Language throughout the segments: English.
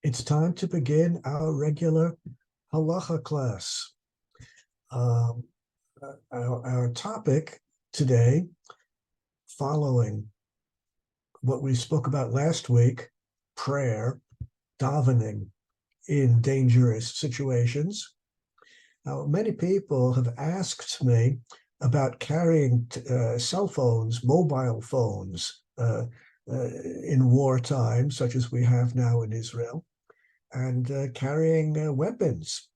It's time to begin our regular Halacha class. Um, our topic today, following what we spoke about last week, prayer, davening in dangerous situations. Now, many people have asked me about carrying cell phones, mobile phones, in wartime, such as we have now in Israel, and carrying weapons.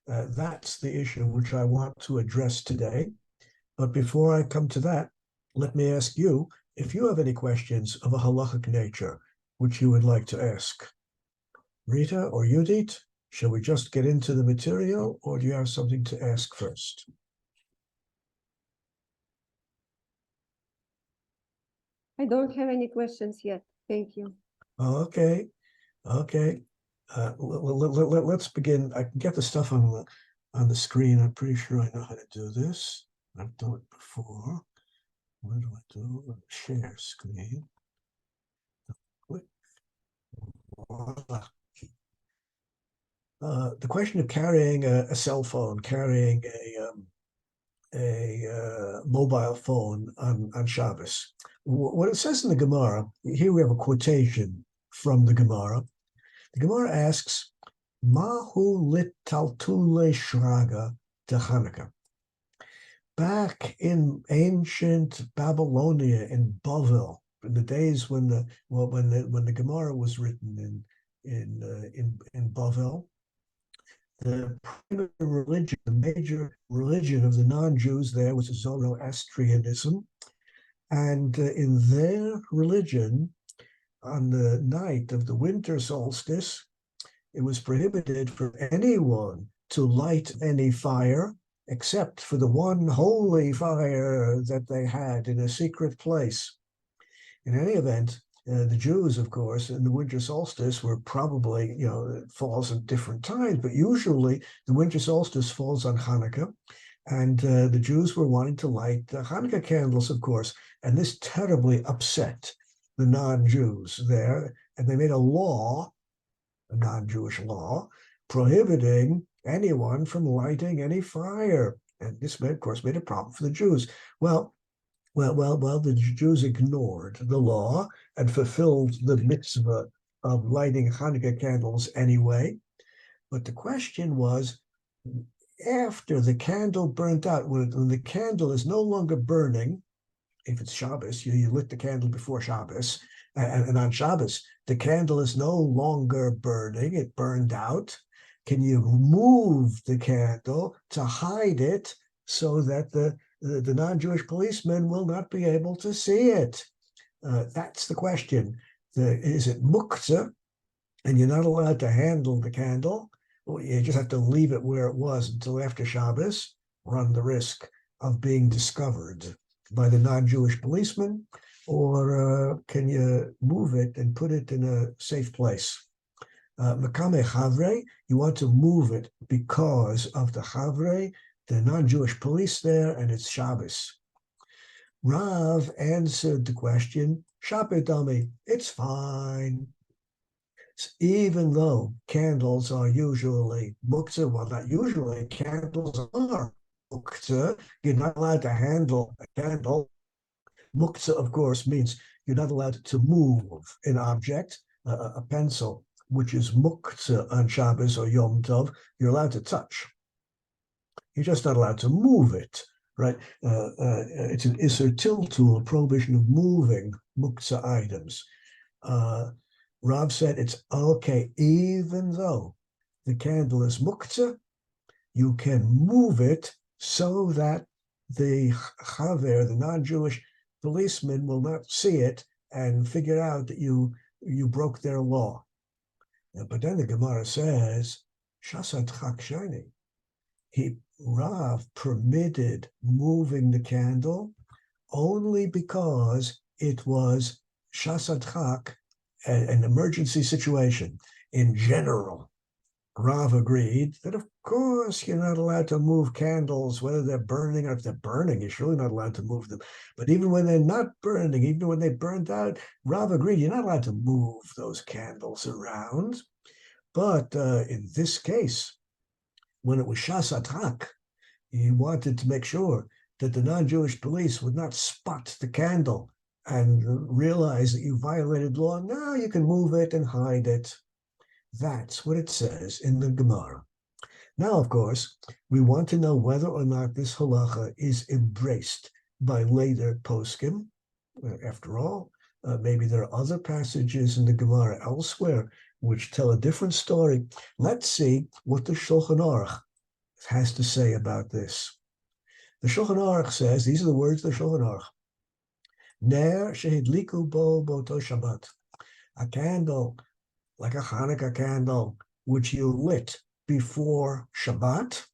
That's the issue which I want to address today. But before I come to that, let me ask you if you have any questions of a halachic nature which you would like to ask. Rita or Yudit, shall we just get into the material, or do you have something to ask first? I don't have any questions yet. Thank you. Okay. Let's begin. I can get the stuff on the screen. I'm pretty sure I know how to do this. I've done it before. What do I do? Share screen. Click. Voila. The question of carrying a cell phone, carrying a mobile phone on Shabbos. What it says in the Gemara, here we have a quotation from the Gemara. The Gemara asks, Mahu lit taltule shraga de Hanukkah. Back in ancient Babylonia, in Bavel, in the days when the Gemara was written in Bavel, the primary religion, the major religion of the non-Jews there was Zoroastrianism, and in their religion, on the night of the winter solstice, it was prohibited for anyone to light any fire except for the one holy fire that they had in a secret place. In any event, the Jews, of course, in the winter solstice were probably, it falls at different times, but usually the winter solstice falls on Hanukkah. And the Jews were wanting to light the Hanukkah candles, of course, and this terribly upset the non-Jews there. And they made a law, a non-Jewish law, prohibiting anyone from lighting any fire. And this, of course, made a problem for the Jews. Well, the Jews ignored the law and fulfilled the mitzvah of lighting Hanukkah candles anyway. But the question was, after the candle burnt out, when the candle is no longer burning, if it's Shabbos, you lit the candle before Shabbos, and on Shabbos, the candle is no longer burning, it burned out. Can you move the candle to hide it so that the non-Jewish policemen will not be able to see it? That's the question. Is it muktzah, and you're not allowed to handle the candle? Or you just have to leave it where it was until after Shabbos, run the risk of being discovered by the non-Jewish policeman? Or can you move it and put it in a safe place? Makame Havre, you want to move it because of the Havre, the non-Jewish police there, and it's Shabbos. Rav answered the question, Shapedami, it's fine. Even though candles are usually muktzah, well, not usually, candles are muktzah. You're not allowed to handle a candle. Muktzah, of course, means you're not allowed to move an object, a pencil, which is muktzah on Shabbos or Yom Tov. You're allowed to touch. You're just not allowed to move it, right? It's an Isser Tiltul, a prohibition of moving muktzah items. Rob said it's okay, even though the candle is muktzah, you can move it so that the chaver, the non-Jewish policeman, will not see it and figure out that you broke their law. But then the Gemara says, Shasad Chak Rav permitted moving the candle only because it was Shasad Chak, an emergency situation. In general, Rav agreed that, of course, you're not allowed to move candles, whether they're burning or if they're burning, you're surely not allowed to move them. But even when they're not burning, even when they burned out, Rav agreed you're not allowed to move those candles around. But in this case, when it was Shas Atrak, he wanted to make sure that the non-Jewish police would not spot the candle and realize that you violated law. Now you can move it and hide it. That's what it says in the Gemara. Now, of course, we want to know whether or not this halacha is embraced by later poskim. After all, maybe there are other passages in the Gemara elsewhere which tell a different story. Let's see what the Shulchan Aruch has to say about this. The Shulchan Aruch says, these are the words of the Shulchan Aruch, Ner shehidliku bo boto Shabbat, a candle, like a Hanukkah candle, which you lit before Shabbat.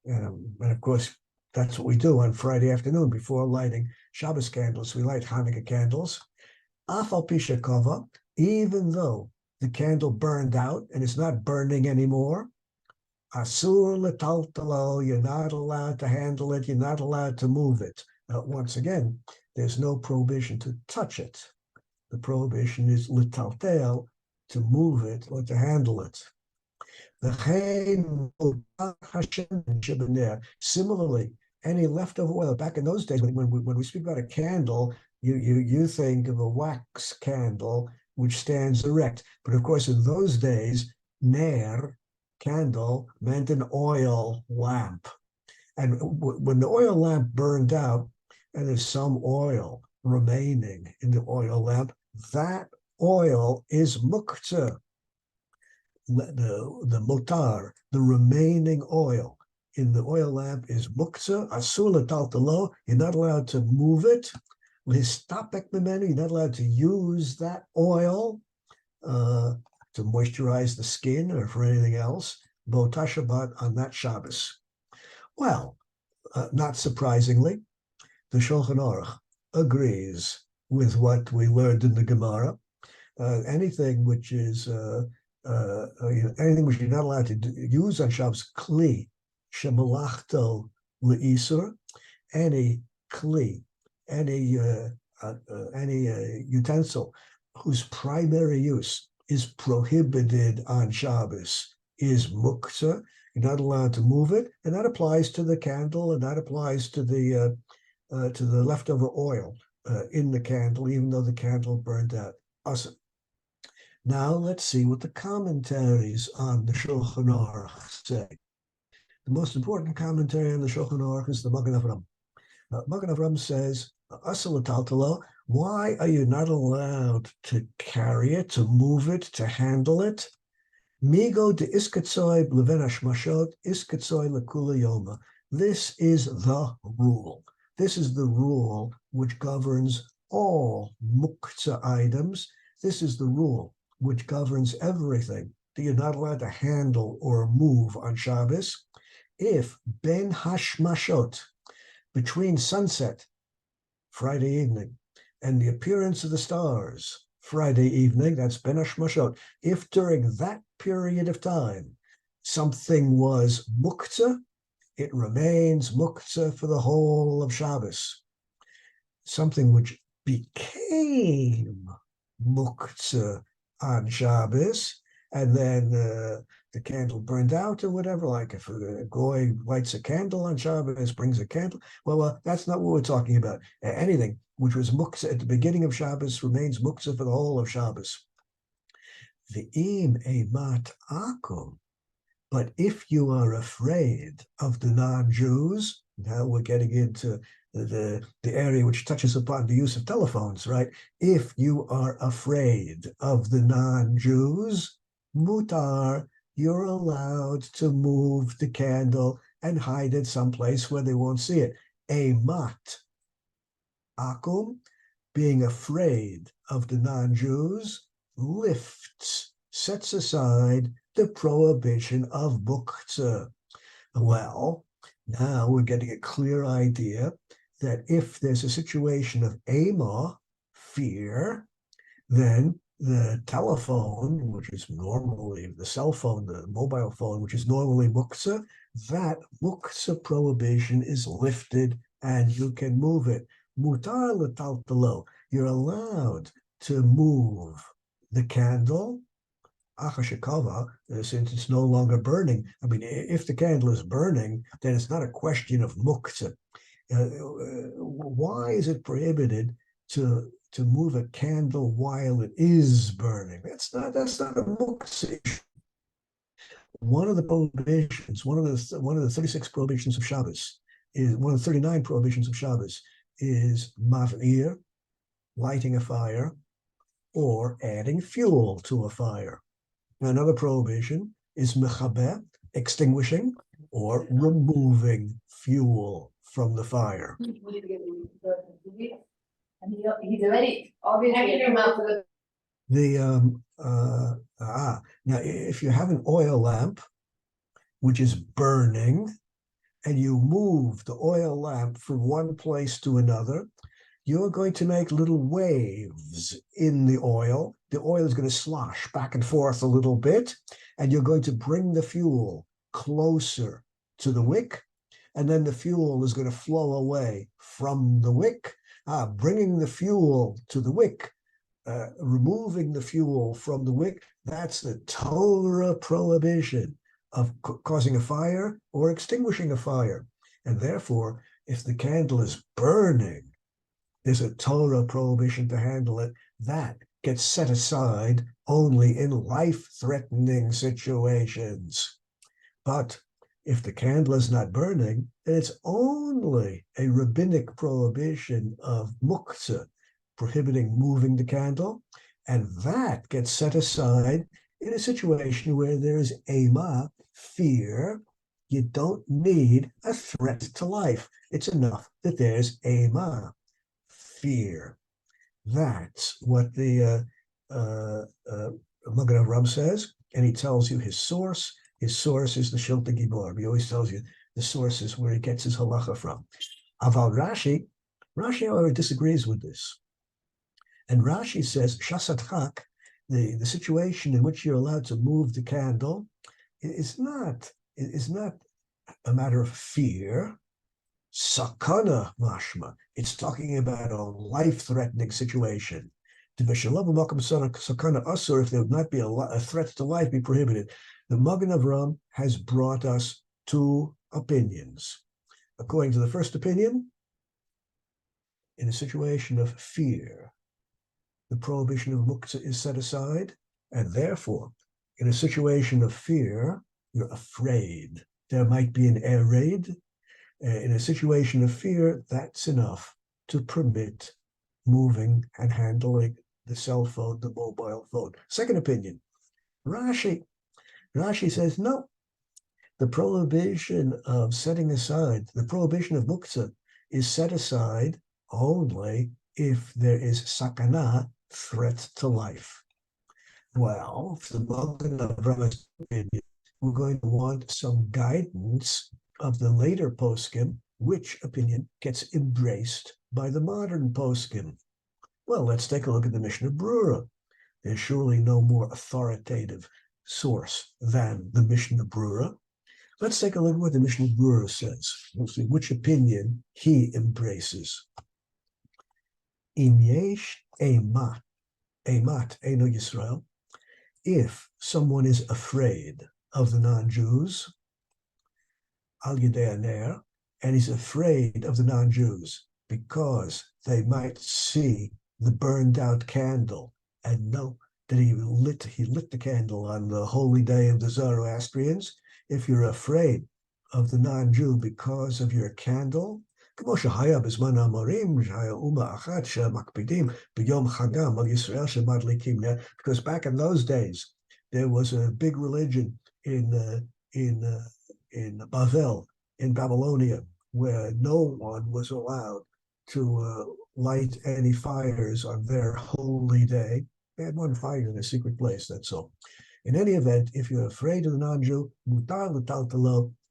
And of course, that's what we do on Friday afternoon before lighting Shabbos candles. We light Hanukkah candles. Afal pisha kova, even though the candle burned out and it's not burning anymore, asur letaltalo, you're not allowed to handle it, you're not allowed to move it. Once again, there's no prohibition to touch it. The prohibition is letaltel, to move it or to handle it. Similarly, any leftover oil, back in those days, when we speak about a candle, you think of a wax candle which stands erect. But of course, in those days, ner, candle, meant an oil lamp. And when the oil lamp burned out and there's some oil remaining in the oil lamp, that oil is muktzah. The motar, the remaining oil in the oil lamp is muktzah, asur letaltalo, you're not allowed to move it. Listapek memenu, you're not allowed to use that oil to moisturize the skin or for anything else. Bota Shabbat, on that Shabbos. Well, not surprisingly, the Shulchan Aruch agrees with what we learned in the Gemara. Anything which is anything which you're not allowed to use on Shabbos, kli shemalachto leisur, any kli, any utensil whose primary use is prohibited on Shabbos is muktzah. You're not allowed to move it, and that applies to the candle, and that applies to the leftover oil in the candle, even though the candle burned out. Awesome. Now let's see what the commentaries on the Shulchan Aruch say. The most important commentary on the Shulchan Aruch is the Magen Avraham. Magen Avraham says, "Asur letaltalo, why are you not allowed to carry it, to move it, to handle it? Migo de iskatzoy leven hashmashot, iskatzoy lekula yoma." This is the rule. This is the rule which governs all muktzah items. This is the rule which governs everything that you're not allowed to handle or move on Shabbos. If ben hashmashot, between sunset, Friday evening, and the appearance of the stars, Friday evening, that's ben hashmashot, if during that period of time something was muktzah, it remains muktzah for the whole of Shabbos. Something which became muktzah on Shabbos, and then the candle burned out or whatever, like if a goy lights a candle on Shabbos, brings a candle, well, that's not what we're talking about. Anything which was muktzah at the beginning of Shabbos remains muktzah for the whole of Shabbos. V'im eimat akum, but if you are afraid of the non-Jews, now we're getting into the area which touches upon the use of telephones, right? If you are afraid of the non-Jews, mutar, you're allowed to move the candle and hide it someplace where they won't see it. Eimat akum, being afraid of the non-Jews, lifts, sets aside the prohibition of muktzah. Well, now we're getting a clear idea that if there's a situation of ema, fear, then the telephone, which is normally the cell phone, the mobile phone, which is normally muktzah, that muktzah prohibition is lifted and you can move it. Mutar letaltalo, you're allowed to move the candle achashikava, since it's no longer burning. I mean, if the candle is burning, then it's not a question of muktzah. Why is it prohibited to move a candle while it is burning? That's not a muktzah. One of the prohibitions, one of the 36 prohibitions of Shabbos, is one of the 39 prohibitions of Shabbos is mav'ir, lighting a fire, or adding fuel to a fire. Another prohibition is mechabeh, extinguishing or removing fuel from the fire. And he's already obviously Now, if you have an oil lamp which is burning, and you move the oil lamp from one place to another, you're going to make little waves in the oil. The oil is going to slosh back and forth a little bit, and you're going to bring the fuel closer to the wick, and then the fuel is going to flow away from the wick, bringing the fuel to the wick, removing the fuel from the wick. That's the Torah prohibition of causing a fire or extinguishing a fire. And therefore, if the candle is burning, there's a Torah prohibition to handle it. That gets set aside only in life-threatening situations. But if the candle is not burning, then it's only a rabbinic prohibition of muktzah, prohibiting moving the candle, and that gets set aside in a situation where there is ema, fear. You don't need a threat to life. It's enough that there's ema, fear. That's what the Magen Avraham says, and he tells you his source. His source is the Shilta Gibor. He always tells you the source is where he gets his halacha from. Aval Rashi, however, disagrees with this. And Rashi says, Shasatchak, the situation in which you're allowed to move the candle, is not a matter of fear. Sakana mashma. It's talking about a life-threatening situation. If there would not be a threat to life, be prohibited. The Magen Avraham has brought us two opinions. According to the first opinion, in a situation of fear, the prohibition of muktzah is set aside, and therefore, in a situation of fear, you're afraid. There might be an air raid. In a situation of fear, that's enough to permit moving and handling the cell phone, the mobile phone. Second opinion, Rashi says, no, the prohibition of setting aside, the prohibition of muktzah is set aside only if there is sakana, threat to life. Well, for the Magen Avraham opinion, we're going to want some guidance of the later poskim, which opinion gets embraced by the modern poskim. Well, let's take a look at the Mishnah Brura. There's surely no more authoritative source than the Mishnah Brura. Let's take a look at what the Mishnah Brura says. We'll see which opinion he embraces. Im yesh eimat eno Yisrael. If someone is afraid of the non-Jews, al yedei ner, and he's afraid of the non-Jews because they might see the burned out candle and know that he lit the candle on the holy day of the Zoroastrians. If you're afraid of the non-Jew because of your candle, because back in those days there was a big religion in Bavel, in Babylonia, where no one was allowed to light any fires on their holy day. They had one fire in a secret place, that's all. In any event, if you're afraid of the non-Jew,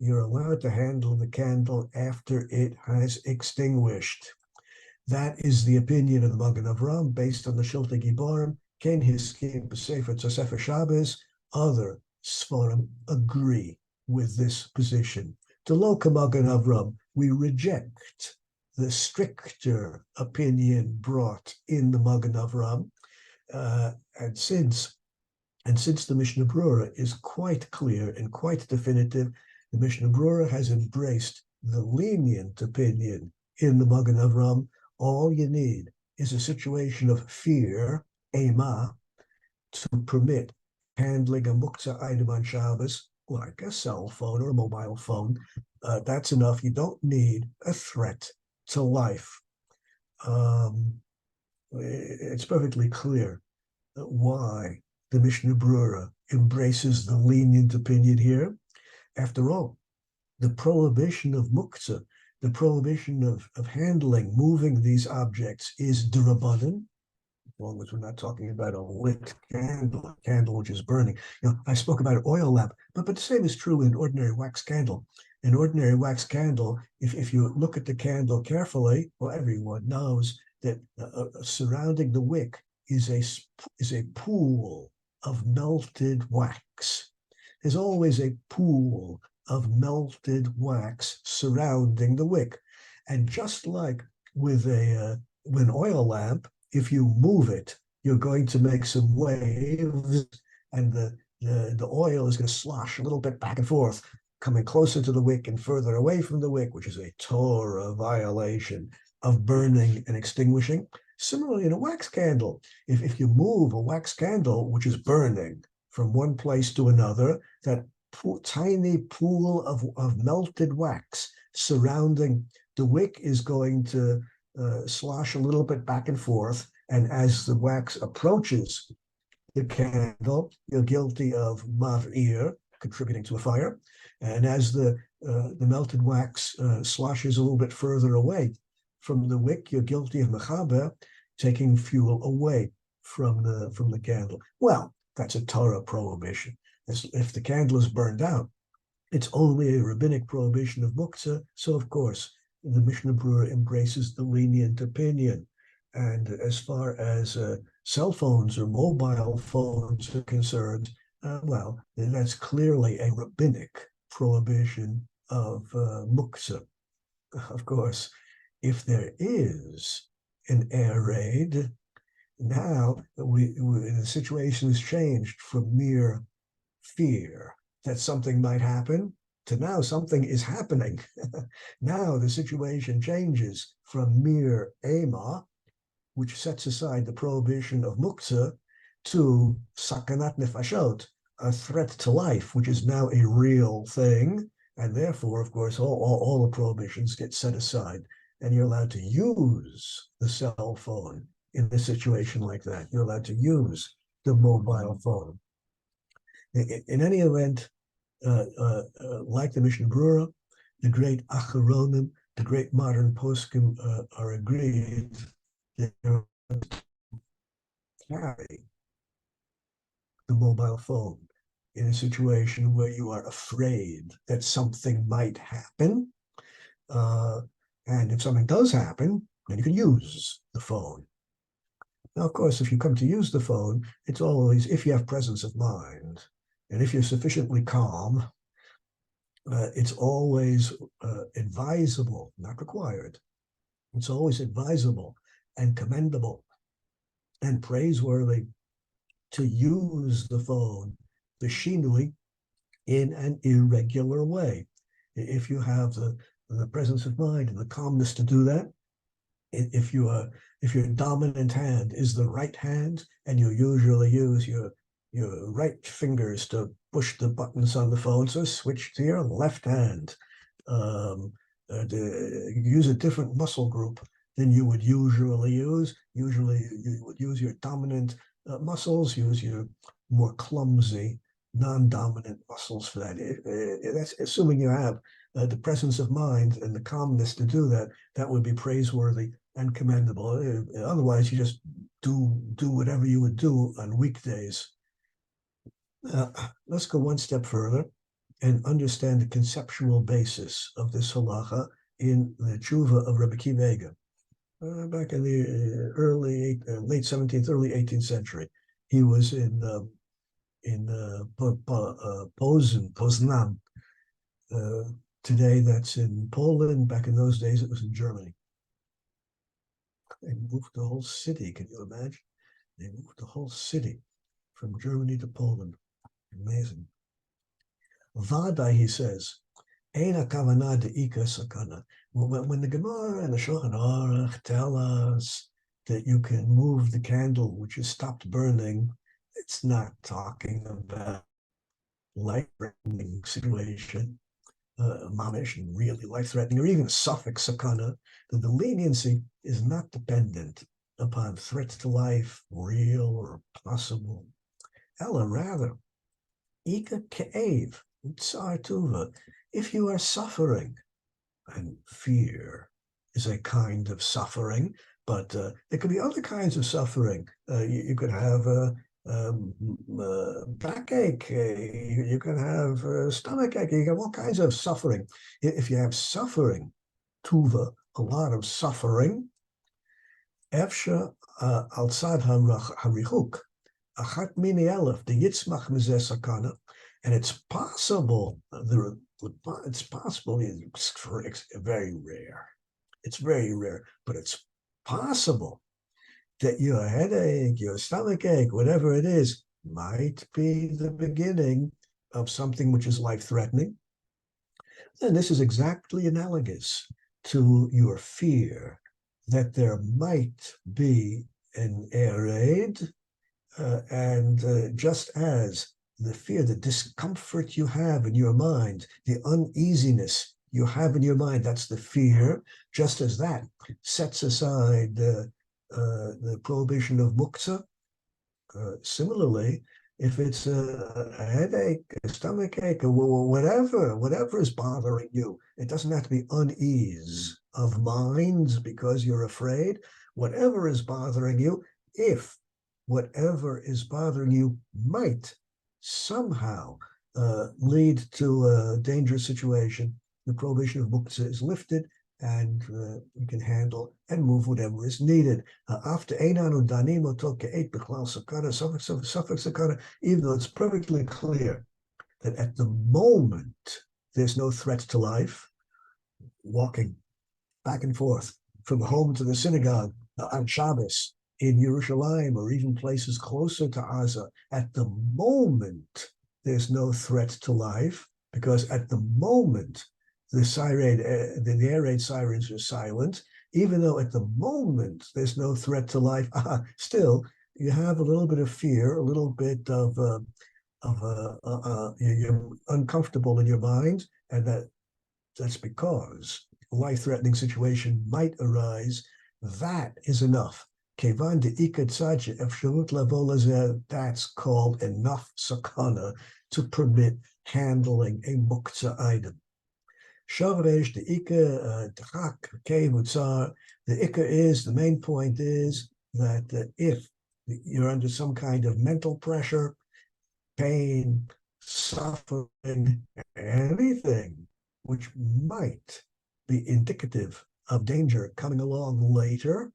you're allowed to handle the candle after it has extinguished. That is the opinion of the Magen Avraham, based on the Shilta Giborim, Ken Hiskim, B'Sefer Tzosefes Shabbos. Other Sforim agree with this position. To Loka Magen Avraham, we reject the stricter opinion brought in the Magen Avraham, and since And since the Mishnah Brura is quite clear and quite definitive, the Mishnah Brura has embraced the lenient opinion in the Magen Avram. All you need is a situation of fear, ema, to permit handling a muktzah item on Shabbos, like a cell phone or a mobile phone. That's enough. You don't need a threat to life. It's perfectly clear why the Mishnah Brura embraces the lenient opinion here. After all, the prohibition of muktzah, the prohibition of handling, moving these objects is d'Rabbanan, as long as we're not talking about a lit candle, a candle which is burning. I spoke about an oil lamp, but the same is true in an ordinary wax candle. An ordinary wax candle, if you look at the candle carefully, well, everyone knows that surrounding the wick is a pool of melted wax. There's always a pool of melted wax surrounding the wick. And just like with an oil lamp, if you move it, you're going to make some waves, and the oil is going to slosh a little bit back and forth, coming closer to the wick and further away from the wick, which is a Torah violation of burning and extinguishing. Similarly, in a wax candle, if you move a wax candle, which is burning from one place to another, that tiny pool of melted wax surrounding the wick is going to slosh a little bit back and forth, and as the wax approaches the candle, you're guilty of mav'ir, contributing to a fire, and as the melted wax sloshes a little bit further away from the wick, you're guilty of mechaber, taking fuel away from the candle. Well, that's a Torah prohibition. If the candle is burned out, it's only a rabbinic prohibition of muktzah, so of course the Mishnah Brura embraces the lenient opinion. And as far as cell phones or mobile phones are concerned, well, that's clearly a rabbinic prohibition of muktzah. Of course, if there is an air raid, now the situation has changed from mere fear that something might happen to now something is happening. Now the situation changes from mere ema, which sets aside the prohibition of muktzah, to sakanat nefashot, a threat to life, which is now a real thing. And therefore, of course, all the prohibitions get set aside, and you're allowed to use the cell phone in a situation like that. You're allowed to use the mobile phone. In any event, like the Mishnah Brura, the great Acharonim, the great modern poskim are agreed that you carry the mobile phone in a situation where you are afraid that something might happen. And if something does happen, then you can use the phone. Now, of course, if you come to use the phone, it's always if you have presence of mind. And if you're sufficiently calm, it's always advisable, not required. It's always advisable and commendable and praiseworthy to use the phone, the shinui, in an irregular way. If you have the presence of mind and the calmness to do that, if your dominant hand is the right hand, and you usually use your right fingers to push the buttons on the phone, so switch to your left hand. Use a different muscle group than you would usually use. Usually you would use your dominant muscles, use your more clumsy, non-dominant muscles for that. That's assuming you have the presence of mind and the calmness to do that. That would be praiseworthy and commendable. Otherwise, you just do whatever you would do on weekdays. Let's go one step further and understand the conceptual basis of this halacha in the tshuva of Rebbe Akiva back in the late 17th, early 18th century. He was in Poznan. Today that's in Poland. Back in those days, it was in Germany. They moved the whole city. Can you imagine? They moved the whole city. from Germany to Poland. Amazing. Vada, he says, Eina kavana de'ika sakana. When the Gemara and the Shulchan Aruch tell us that you can move the candle which has stopped burning, it's not talking about life-threatening situation, mamish, really life-threatening, or even suffix sakana. That the leniency is not dependent upon threats to life, real or possible. Ella, rather, ika ke'ev, utsar tuva. If you are suffering, and fear is a kind of suffering, but there could be other kinds of suffering. You could have a backache, you can have stomach ache, you have all kinds of suffering. If you have suffering, tuva, a lot of suffering, efsha al tzad harichuk, achat mini elef, the yitzmach mizeh sakana, and it's possible, it's very rare. It's very rare, but it's possible that your headache, your stomach ache, whatever it is, might be the beginning of something which is life-threatening. And this is exactly analogous to your fear that there might be an air raid, and just as the fear, the discomfort you have in your mind, the uneasiness you have in your mind, that's the fear, just as that sets aside the prohibition of muktzah. Similarly, if it's a headache, a stomach ache, or whatever is bothering you, it doesn't have to be unease of mind because you're afraid. Whatever is bothering you, if whatever is bothering you might somehow lead to a dangerous situation, the prohibition of muktzah is lifted, and we can handle and move whatever is needed. After einanu danim oto ke'et b'chlal sakana, suffix sakana, even though it's perfectly clear that at the moment there's no threat to life, walking back and forth from home to the synagogue on Shabbos, in Yerushalayim, or even places closer to Gaza, at the moment there's no threat to life, because at the moment the air raid sirens are silent. Even though at the moment there's no threat to life, still you have a little bit of fear, a little bit of you're uncomfortable in your mind, and that's because a life-threatening situation might arise. That is enough. That's called enough sakana to permit handling a muktzah item. Shavresh, the ikka, the ikka is, the main point is that if you're under some kind of mental pressure, pain, suffering, anything which might be indicative of danger coming along later,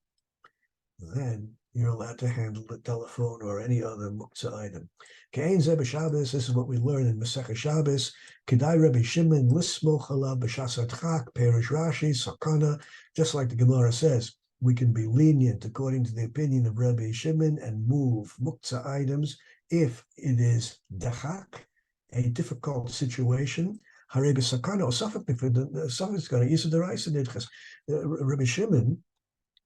then you're allowed to handle the telephone or any other muktzah item. Ke'ein zeh b'Shabbos, this is what we learn in Masechah Shabbos. Kedai Rebbe Shimon lismoch alav b'shas hadchak, Perish Rashi, sakana. Just like the Gemara says, we can be lenient according to the opinion of Rebbe Shimon and move muktzah items if it is dachak, a difficult situation. Harei b'sakana or suffix going to use the deraisa nidchas. Rebbe Shimon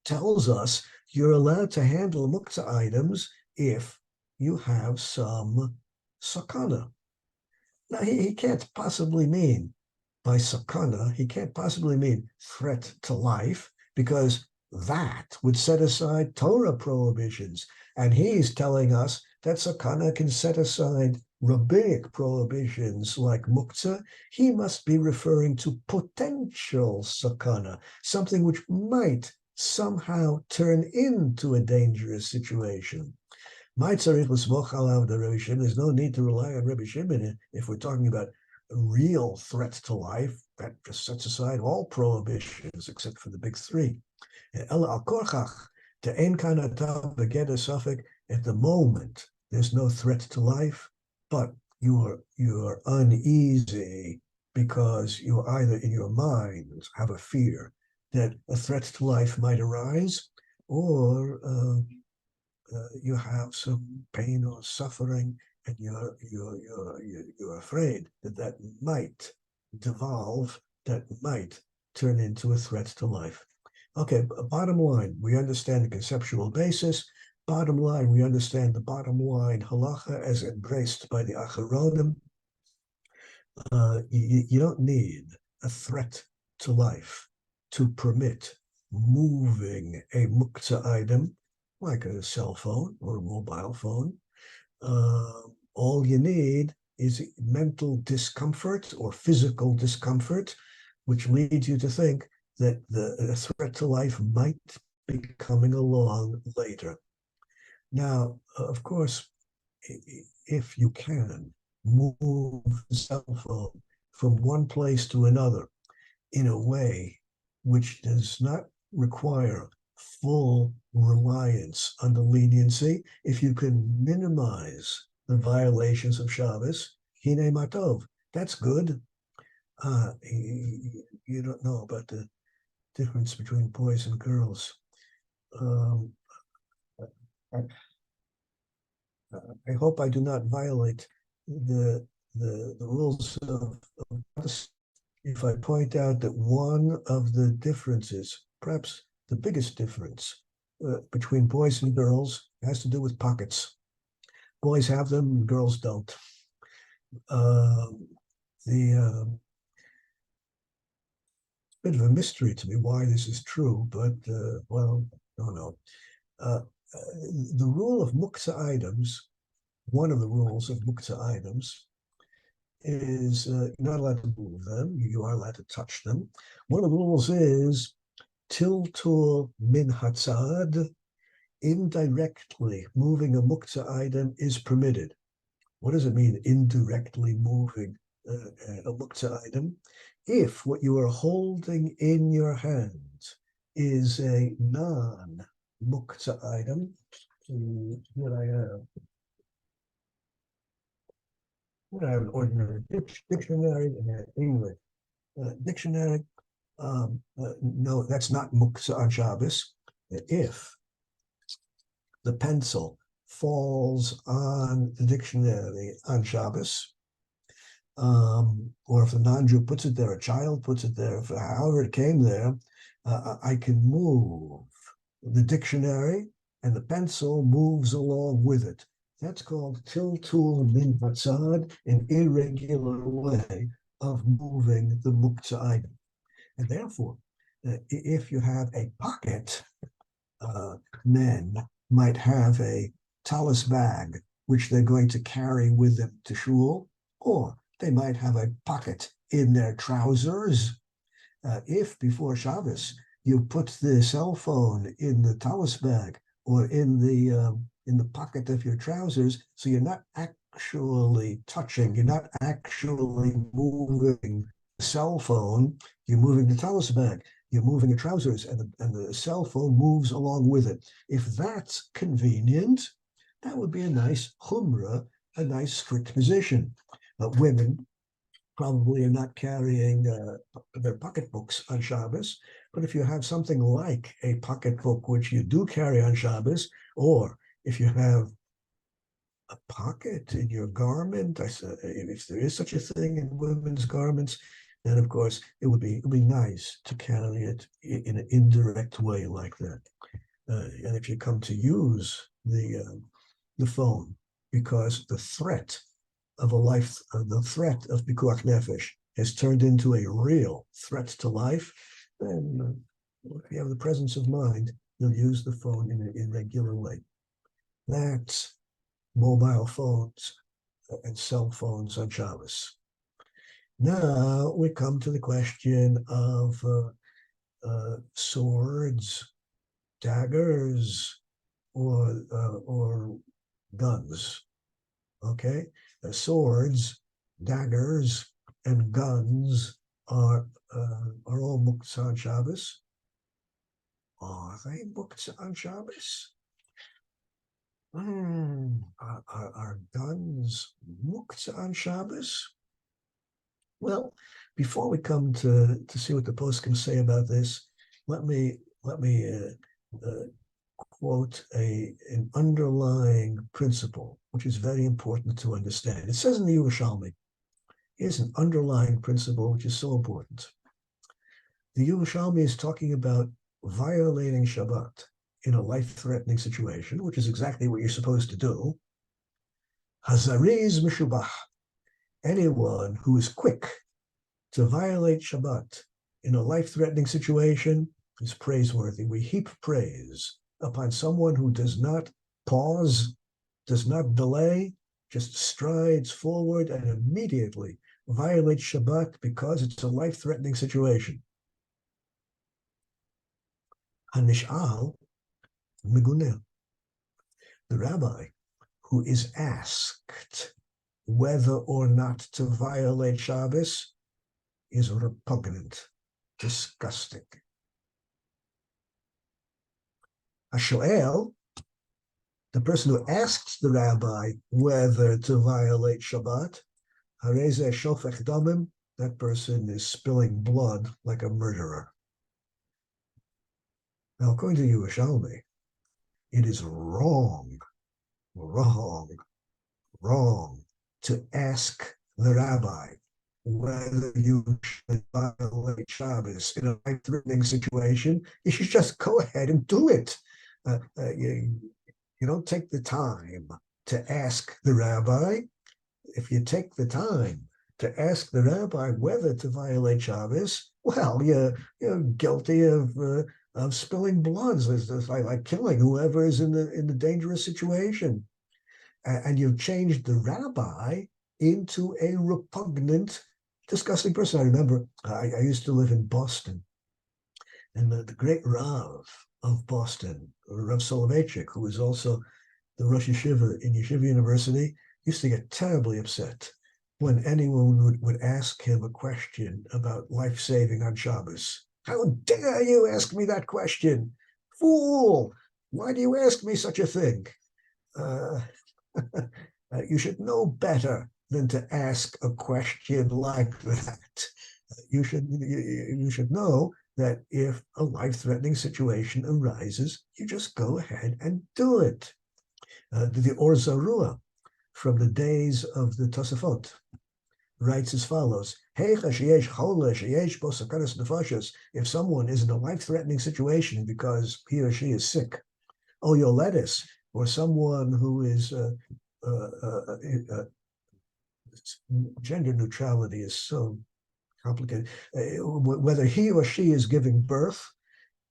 tells us you're allowed to handle muktzah items if you have some sakana. Now, he can't possibly mean by sakana, he can't possibly mean threat to life, because that would set aside Torah prohibitions. And he's telling us that sakana can set aside rabbinic prohibitions like muktzah. He must be referring to potential sakana, something which might somehow turn into a dangerous situation. There's no need to rely on Rebbe Shimon if we're talking about real threats to life. That just sets aside all prohibitions except for the big three. At the moment, there's no threat to life, but you're uneasy because you either in your mind have a fear that a threat to life might arise, or you have some pain or suffering, and you're afraid that might devolve, that might turn into a threat to life. Okay, bottom line, we understand the conceptual basis. Bottom line, we understand the bottom line halacha as embraced by the Acharonim. You don't need a threat to life to permit moving a muktzah item like a cell phone or a mobile phone. All you need is mental discomfort or physical discomfort, which leads you to think that the threat to life might be coming along later. Now, of course, if you can move the cell phone from one place to another in a way which does not require full reliance on the leniency, if you can minimize the violations of Shabbos, hine matov, that's good. You don't know about the difference between boys and girls. I hope I do not violate the rules of if I point out that one of the differences, perhaps the biggest difference between boys and girls, has to do with pockets. Boys have them, girls don't. Bit of a mystery to me why this is true, but well, I don't know. The rule of muktzah items, one of the rules of muktzah items, is you're not allowed to move them. You are allowed to touch them. One of the rules is tiltul min hatzad. Indirectly moving a muktzah item is permitted. What does it mean, indirectly moving a muktzah item? If what you are holding in your hands is a non-muktzah item, what I have an ordinary dictionary and English dictionary. No, that's not muktzah on Shabbos. If the pencil falls on the dictionary on Shabbos, or if the non-Jew puts it there, a child puts it there, however it came there, I can move the dictionary and the pencil moves along with it. That's called tiltul min hatzad, an irregular way of moving the muktzah item. And therefore, if you have a pocket, men might have a tallis bag, which they're going to carry with them to shul, or they might have a pocket in their trousers. If before Shabbos you put the cell phone in the tallis bag or in the pocket of your trousers, so you're not actually touching, you're not actually moving the cell phone, you're moving the tallis bag, you're moving your trousers, and the cell phone moves along with it. If that's convenient, that would be a nice chumrah, a nice strict position. Women probably are not carrying their pocketbooks on Shabbos, but if you have something like a pocketbook, which you do carry on Shabbos, or if you have a pocket in your garment, if there is such a thing in women's garments, then of course it would be nice to carry it in an indirect way like that. And if you come to use the phone because the threat of the threat of pikuach nefesh has turned into a real threat to life, then if you have the presence of mind, you'll use the phone in an irregular way. That's mobile phones and cell phones on Shabbos. Now we come to the question of swords, daggers, or guns. Okay, swords, daggers, and guns are all muktzah on Shabbos. Are they muktzah on Shabbos? Are guns muktzah on Shabbos? Well, before we come to see what the post can say about this, let me quote an underlying principle, which is very important to understand. It says in the Yerushalmi, here's an underlying principle which is so important. The Yerushalmi is talking about violating Shabbat in a life-threatening situation, which is exactly what you're supposed to do. Hazariz mishubach, anyone who is quick to violate Shabbat in a life-threatening situation is praiseworthy. We heap praise upon someone who does not pause, does not delay, just strides forward and immediately violates Shabbat because it's a life-threatening situation. Hanish'al miguneh. The rabbi who is asked whether or not to violate Shabbos is repugnant, disgusting. Hashoel, the person who asks the rabbi whether to violate Shabbat, harezeh shofech damim, that person is spilling blood like a murderer. Now, according to Yerushalmi, it is wrong to ask the rabbi whether you should violate Shabbos in a life-threatening situation. You should just go ahead and do it. You don't take the time to ask the rabbi. If you take the time to ask the rabbi whether to violate Shabbos, well, you're guilty of spilling blood, like killing whoever is in the dangerous situation. And you've changed the rabbi into a repugnant, disgusting person. I remember I used to live in Boston, and the great Rav of Boston, Reb Soloveitchik, who was also the Rosh Yeshiva in Yeshiva University, used to get terribly upset when anyone would ask him a question about life-saving on Shabbos. How dare you ask me that question? Fool! Why do you ask me such a thing? You should know better than to ask a question like that. You should know that if a life-threatening situation arises, you just go ahead and do it. The Or Zarua from the days of the Tosafot writes as follows: if someone is in a life-threatening situation because he or she is sick, Yoledis, or someone who is gender neutrality is so complicated, whether he or she is giving birth,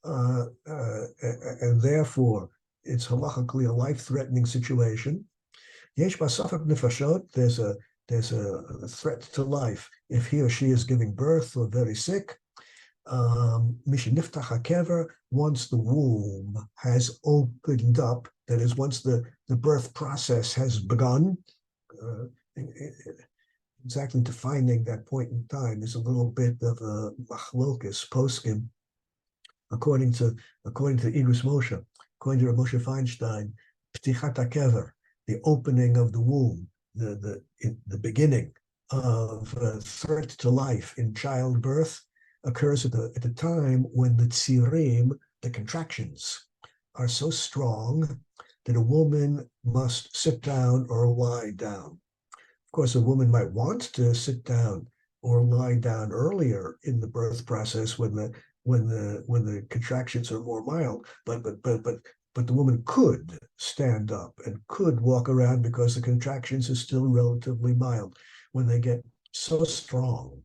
and therefore it's halachically a life-threatening situation. Yesh basafak nefashot, there's a threat to life if he or she is giving birth or very sick. Misheniftach hakever, once the womb has opened up, that is, once the birth process has begun. Exactly defining that point in time is a little bit of a machlokas poskim. According to Igros Moshe, according to Reb Moshe Feinstein, ptichat hakever, the opening of the womb, the beginning of threat to life in childbirth, occurs at the time when the tzirim, the contractions, are so strong that a woman must sit down or lie down. Of course, a woman might want to sit down or lie down earlier in the birth process when the contractions are more mild, but the woman could stand up and could walk around because the contractions are still relatively mild. When they get so strong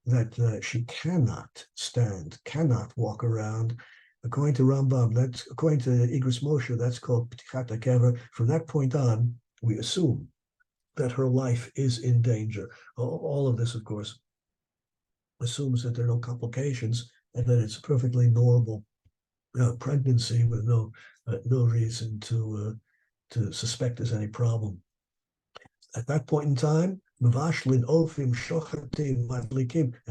that she cannot stand, cannot walk around, according to Rambam, according to Igros Moshe, that's called ptichat hakever. From that point on, we assume that her life is in danger. All of this, of course, assumes that there are no complications and that it's a perfectly normal pregnancy with no reason to suspect there's any problem. At that point in time, at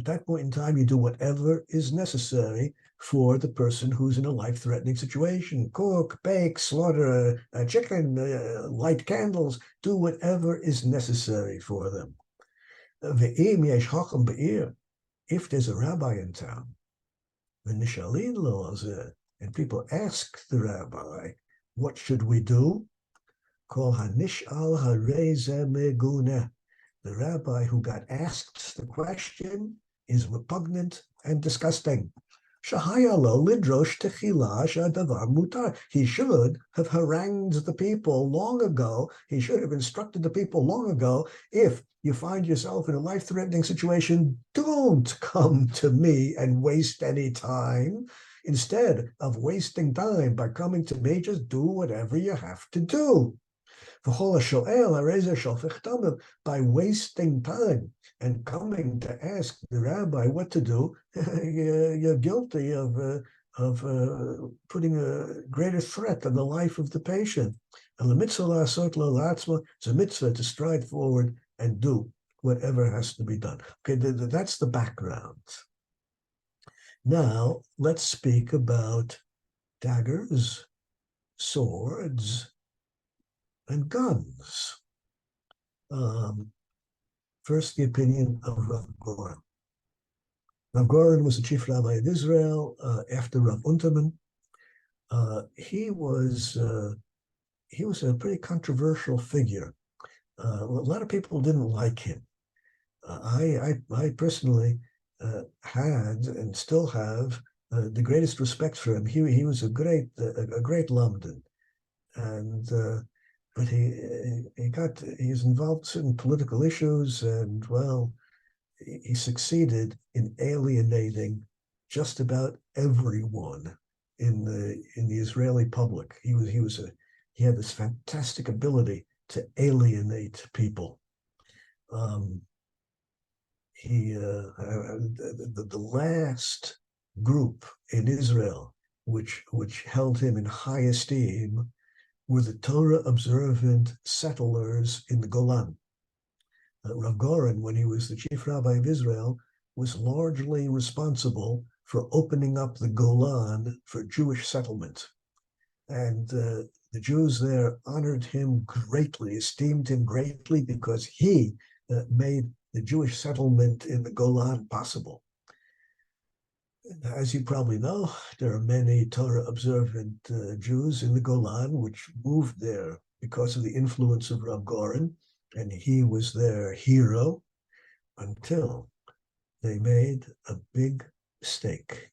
that point in time, you do whatever is necessary for the person who's in a life-threatening situation. Cook, bake, slaughter a chicken, light candles, do whatever is necessary for them. If there's a rabbi in town, and people ask the rabbi, What should we do? Kol hanish'al harei ze meguneh. The rabbi who got asked the question is repugnant and disgusting. Shahayalo lidrosh techila shadavar mutar. He should have harangued the people long ago. He should have instructed the people long ago. If you find yourself in a life-threatening situation, don't come to me and waste any time. Instead of wasting time by coming to me, just do whatever you have to do. By wasting time and coming to ask the rabbi what to do, you're guilty of putting a greater threat on the life of the patient. And the mitzvah it's a mitzvah to stride forward and do whatever has to be done. Okay, that's the background. Now, let's speak about daggers, swords, and guns. First, the opinion of Rav Goren. Rav Goren was the chief rabbi of Israel after Rav Unterman. He was a pretty controversial figure. A lot of people didn't like him. I personally had and still have the greatest respect for him. He was a great lamdan, and but he's involved in certain political issues, and well, he succeeded in alienating just about everyone in the Israeli public. He had this fantastic ability to alienate people. The last group in Israel which held him in high esteem were the Torah-observant settlers in the Golan. Rav Goren, when he was the chief rabbi of Israel, was largely responsible for opening up the Golan for Jewish settlement. And the Jews there honored him greatly, esteemed him greatly, because he made the Jewish settlement in the Golan possible. As you probably know, there are many Torah-observant Jews in the Golan which moved there because of the influence of Rav Goren, and he was their hero until they made a big mistake.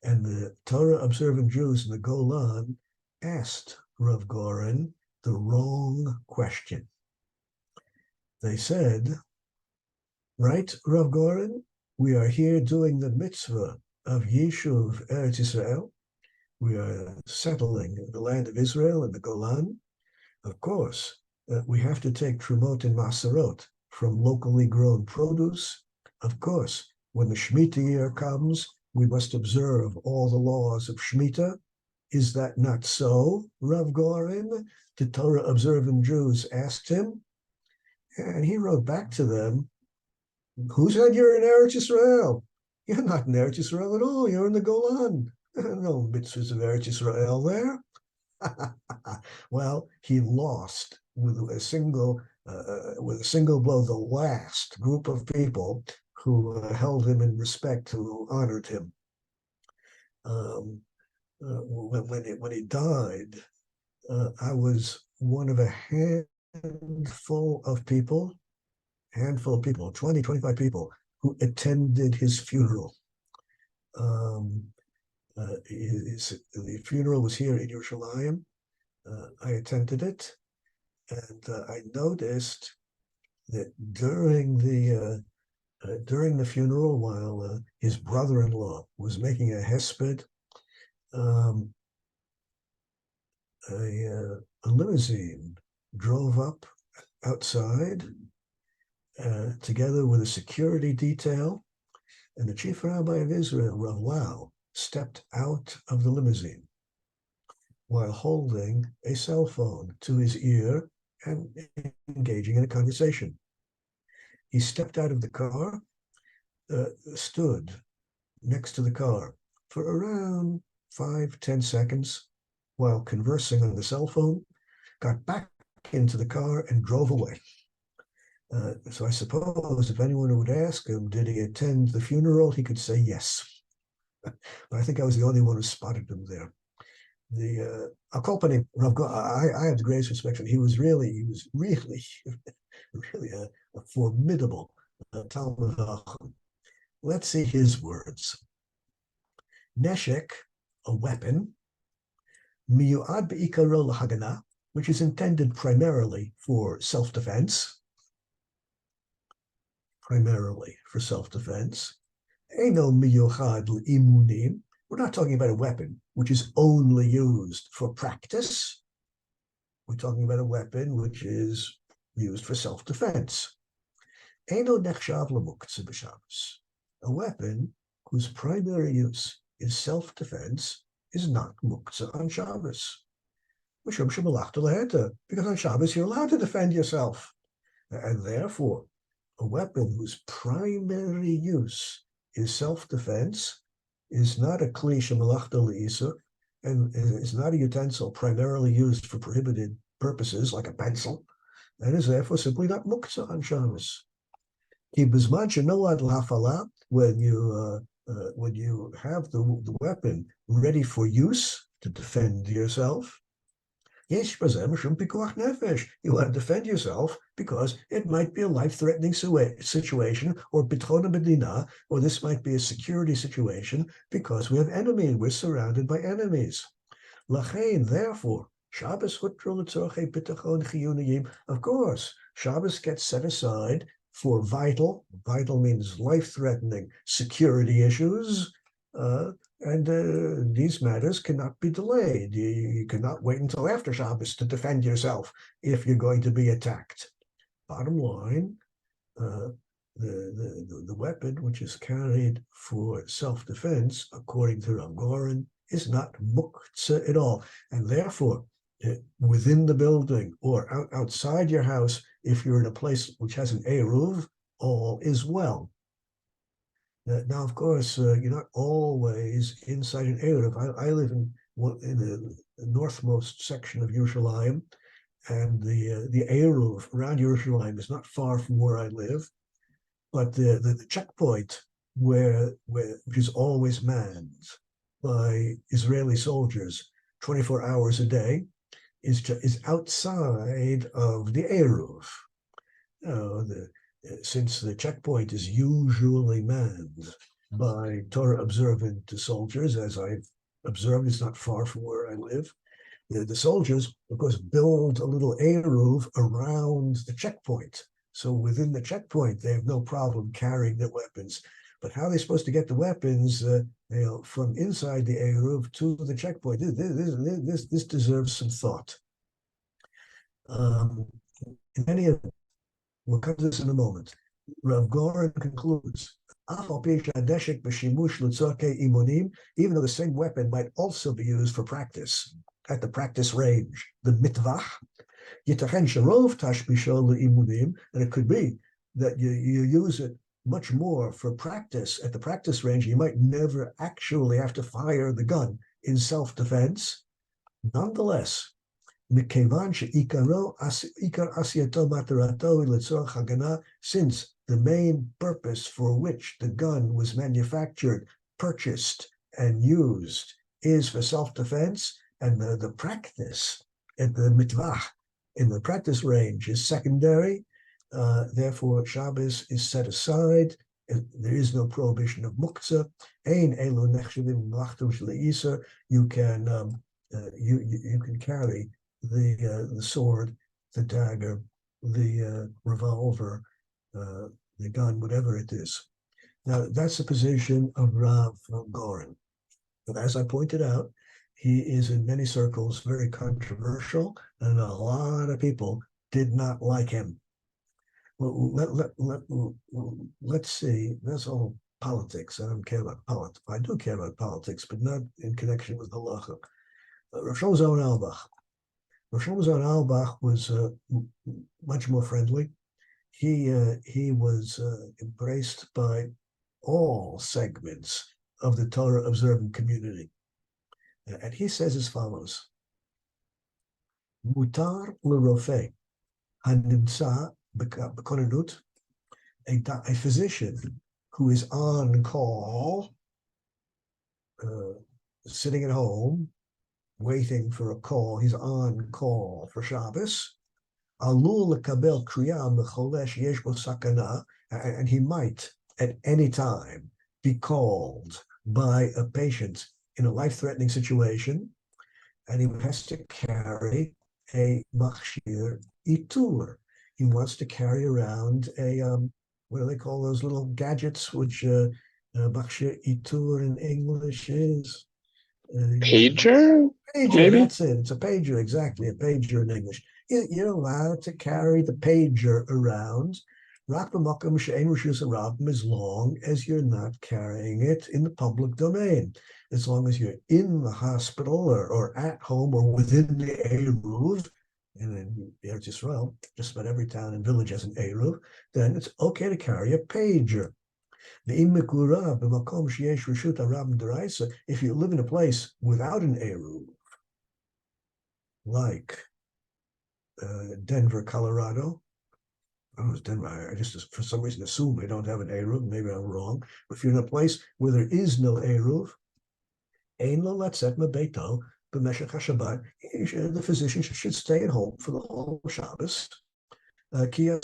And the Torah-observant Jews in the Golan asked Rav Goren the wrong question. They said, "Right, Rav Goren, we are here doing the mitzvah of Yishuv Eretz Israel. We are settling the land of Israel and the Golan. Of course, we have to take trumot and maserot from locally grown produce. Of course, when the Shemitah year comes, we must observe all the laws of Shemitah. Is that not so, Rav Goren?" The Torah-observant Jews asked him, and he wrote back to them, "Who said you're in Eretz Israel? You're not in Eretz Israel at all. You're in the Golan. No mitzvahs of Eretz Israel there." Well, he lost with a single blow the last group of people who held him in respect, who honored him. When he died, I was one of a handful of people, 20, 25 people who attended his funeral. The funeral was here in Yerushalayim. I attended it, and I noticed that during the funeral, while his brother-in-law was making a hesped, a limousine drove up outside together with a security detail, and the chief rabbi of Israel, Rav Lau, stepped out of the limousine while holding a cell phone to his ear and engaging in a conversation. He stepped out of the car, stood next to the car for around 5-10 seconds while conversing on the cell phone, got back into the car and drove away. So I suppose if anyone would ask him, did he attend the funeral, he could say yes. But I think I was the only one who spotted him there. I'll call upon him. I have the greatest respect for him. He was really, really a formidable Talmud Chacham. Let's see his words. Neshek, a weapon, miyuad be'ikaro l'hagana, which is intended primarily for self-defense. Primarily for self-defense. Eino miyuchad imunim. We're not talking about a weapon which is only used for practice. We're talking about a weapon which is used for self-defense. Eino nechshav l'muktzah b'Shabbos. A weapon whose primary use is self-defense is not muktzah on Shabbos. Because on Shabbos you're allowed to defend yourself. And therefore, a weapon whose primary use is self-defense is not a kli shemalachta le'isur, and is not a utensil primarily used for prohibited purposes like a pencil, and is therefore simply not muktzah on Shabbos. When you have the weapon ready for use to defend yourself, you want to defend yourself because it might be a life-threatening situation, or bitrona medina, or this might be a security situation because we have enemies. We're surrounded by enemies. Lachein, therefore, Shabbos hutro l'tzorchei bitachon chiyuniyim. Of course, Shabbos gets set aside for vital means life-threatening security issues. And these matters cannot be delayed. You cannot wait until after Shabbos to defend yourself if you're going to be attacked. Bottom line, the weapon which is carried for self-defense, according to Rav Goren, is not muktzah at all. And therefore, within the building or outside your house, if you're in a place which has an eruv, all is well. Now, of course, you're not always inside an eruv. I live in the northmost section of Yerushalayim, and the eruv around Yerushalayim is not far from where I live. But the checkpoint which is always manned by Israeli soldiers 24 hours a day is outside of the eruv. Since the checkpoint is usually manned by Torah-observant soldiers, as I've observed, it's not far from where I live. The soldiers, of course, build a little eruv around the checkpoint. So within the checkpoint, they have no problem carrying their weapons. But how are they supposed to get the weapons from inside the eruv to the checkpoint? This deserves some thought. In any event, we'll come to this in a moment. Rav Goren concludes, even though the same weapon might also be used for practice, at the practice range, the mitvach, and it could be that you use it much more for practice at the practice range. You might never actually have to fire the gun in self-defense. Nonetheless, since the main purpose for which the gun was manufactured, purchased, and used is for self-defense, and the practice at the mitvah, in the practice range, is secondary, therefore Shabbos is set aside. There is no prohibition of muktzah. You can carry the sword, the dagger, the revolver, the gun, whatever it is. Now, that's the position of Rav Goren. But as I pointed out, he is in many circles very controversial, and a lot of people did not like him. Well, let's see. That's all politics. I don't care about politics. I do care about politics, but not in connection with halacha. Reb Shlomo Carlebach. Reb Shlomo Carlebach was much more friendly. He was embraced by all segments of the Torah observant community. And he says as follows: Mutar l'rofeh hanimtza b'konanut, a physician who is on call, sitting at home, waiting for a call. He's on call for Shabbos. Alul lekabel kriya mecholesh yesh bo sakana, and he might at any time be called by a patient in a life-threatening situation, and he has to carry a machshir itur. He wants to carry around a what do they call those little gadgets, which machshir itur in English is? Pager? Pager, Maybe? that's it. It's a pager, exactly, a pager in English. You're allowed to carry the pager around, as long as you're not carrying it in the public domain. As long as you're in the hospital or at home or within the Eruv, and in Eretz Yisrael, just about every town and village has an Eruv, then it's okay to carry a pager. If you live in a place without an Eruv, like Denver, Colorado. Oh, it's Denver. I just, for some reason, assume they don't have an Eruv. Maybe I'm wrong. But if you're in a place where there is no Eruv, the physician should stay at home for the whole Shabbos. You're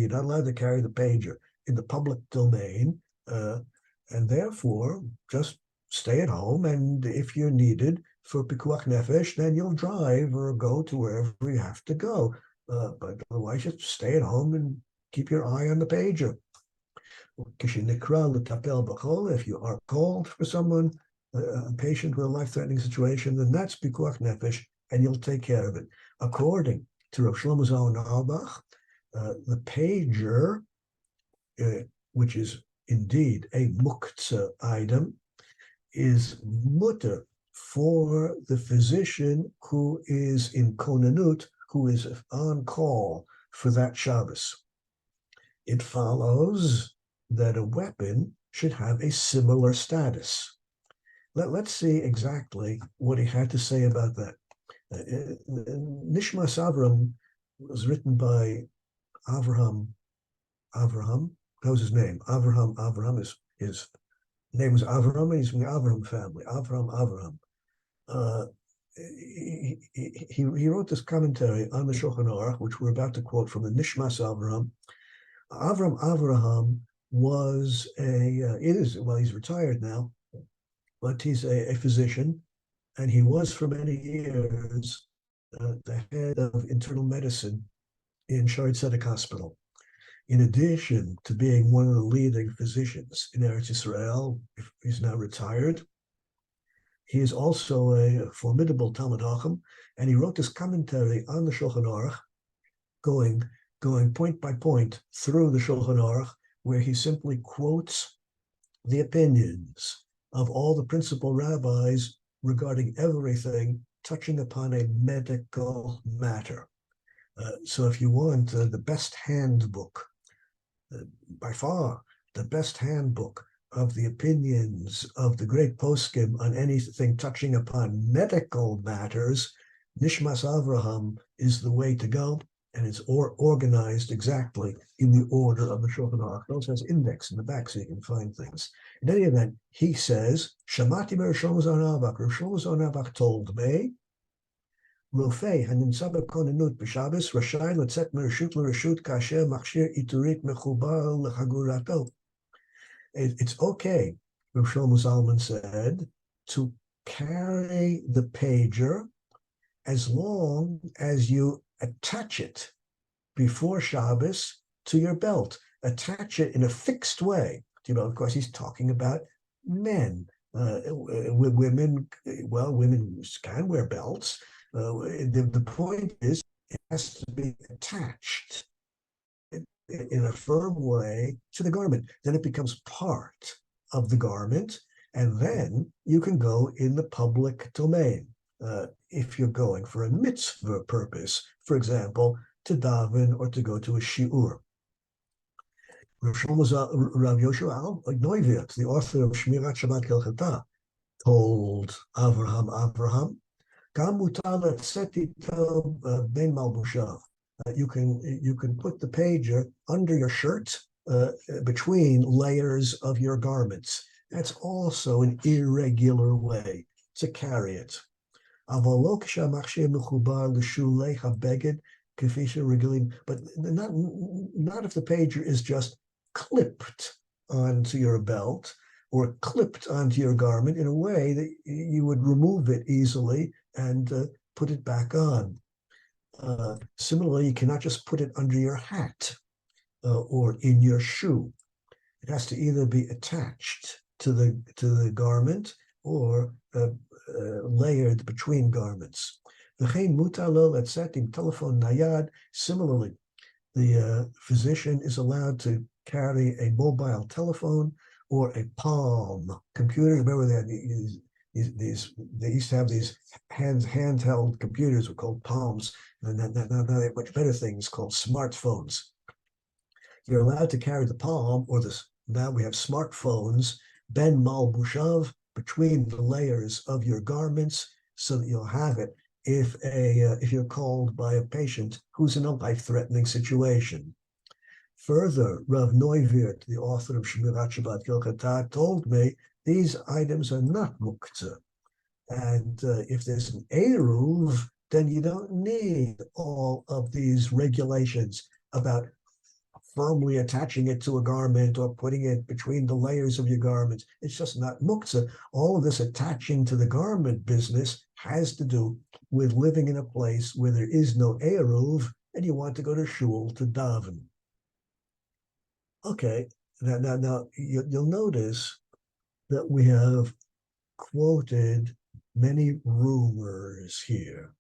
not allowed to carry the pager in the public domain, and therefore just stay at home. And if you're needed for pikuach nefesh, then you'll drive or go to wherever you have to go. But otherwise, just stay at home and keep your eye on the pager. If you are called for someone, a patient with a life-threatening situation, then that's pikuach nefesh, and you'll take care of it. According to Reb Shlomo Carlebach, the pager, which is indeed a muktzah item, is mutter for the physician who is in konanut, who is on call for that Shabbos. It follows that a weapon should have a similar status. Let's see exactly what he had to say about that. Nishmas Avram was written by Avraham. That was his name. Avraham. His name was Avraham, and he's from the Avraham family. Avraham. He wrote this commentary on the Shulchan Aruch, which we're about to quote from the Nishmas Avraham. Avraham was he's retired now, but he's a physician, and he was for many years the head of internal medicine in Shaare Zedek Hospital. In addition to being one of the leading physicians in Eretz Yisrael, he's now retired. He is also a formidable Talmid Chacham, and he wrote this commentary on the Shulchan Aruch, going point by point through the Shulchan Aruch, where he simply quotes the opinions of all the principal rabbis regarding everything touching upon a medical matter. So if you want the best handbook, by far the best handbook of the opinions of the great poskim on anything touching upon medical matters, Nishmas Avraham is the way to go, and it's organized exactly in the order of the Shulchan Aruch. It also has index in the back so you can find things. In any event, he says, Shamati Reb Shlomo Carlebach. Reb Shlomo Carlebach told me, רופא הנמצא בכוננות בשבס רשאי לצאת מרשות לרשות כאשר מכשיר איתורית מחובר לחגורתו. It's okay, Reb Shlomo Zalman said, to carry the pager as long as you attach it before Shabbos to your belt. Attach it in a fixed way. Of course, he's talking about men. Women can wear belts. The point is, it has to be attached in a firm way to the garment. Then it becomes part of the garment, and then you can go in the public domain. If you're going for a mitzvah purpose, for example, to daven or to go to a shiur. Rav Yoshua Neuwirth, the author of Shmirat Shabbat Hilchata, told Avraham, you can put the pager under your shirt between layers of your garments. That's also an irregular way to carry it. But not if the pager is just clipped onto your belt or clipped onto your garment in a way that you would remove it easily and put it back on. Similarly, you cannot just put it under your hat or in your shoe. It has to either be attached to the garment or layered between garments. Similarly, the physician is allowed to carry a mobile telephone or a palm computer. Remember that they used to have these handheld computers were called palms, and now they have much better things called smartphones. You're allowed to carry the palm or now we have smartphones, ben mal bushav, between the layers of your garments, so that you'll have it if you're called by a patient who's in a life-threatening situation. Further, Rav Neuwirth, the author of Shmirat Shabbat Gilchata, told me these items are not muktzah. And if there's an eruv, then you don't need all of these regulations about firmly attaching it to a garment or putting it between the layers of your garments. It's just not muktzah. All of this attaching to the garment business has to do with living in a place where there is no eruv and you want to go to shul to daven. Okay, now you'll notice that we have quoted many rumors here.